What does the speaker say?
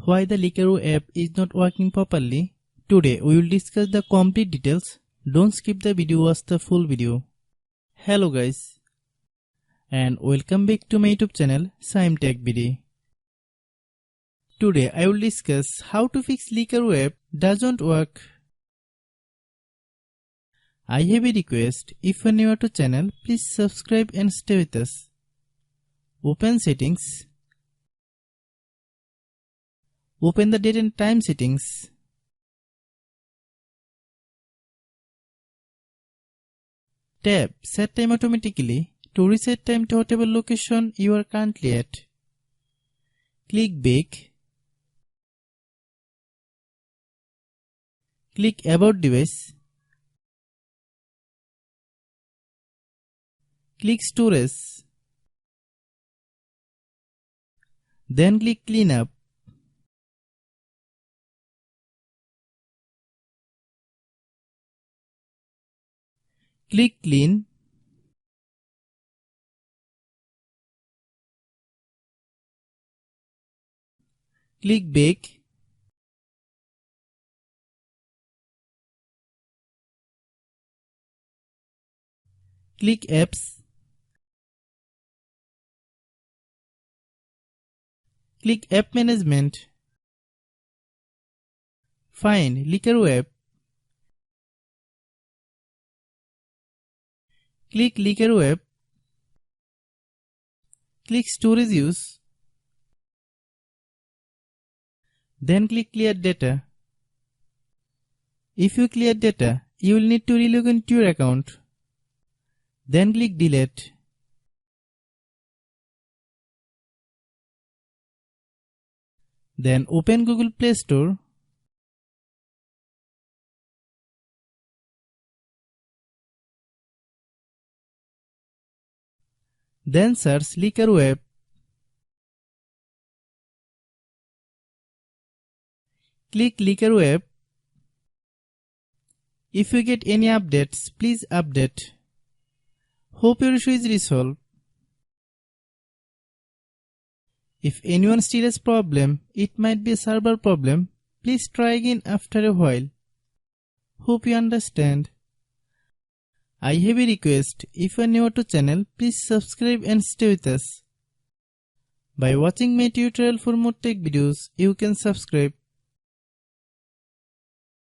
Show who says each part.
Speaker 1: Why the Likerro app is not working properly? Today we will discuss the complete details. Don't skip the video, watch the full video. Hello guys, and welcome back to my YouTube channel Shaem Tech BD. Today I will discuss how to fix Likerro app doesn't work. I have a request. If you are new to channel, please subscribe and stay with us. Open settings. Open the date and time settings. Tap Set Time automatically to reset time to whatever location you are currently at. Click Back. Click About Device. Click Storage. Then click Cleanup. Click Clean. Click Back. Click Apps. Click App Management. Find Likerro app. Click Likerro app. Click Storage Use. Then click Clear Data. If you clear data, you will need to relog into your account. Then click Delete. Then open Google Play Store. Then search Likerro app. Click Likerro app. If you get any updates, please update. Hope your issue is resolved. If anyone still has problem, it might be a server problem. Please try again after a while. Hope you understand. I have a request. If you are new to channel, please subscribe and stay with us. By watching my tutorial for more tech videos, you can subscribe.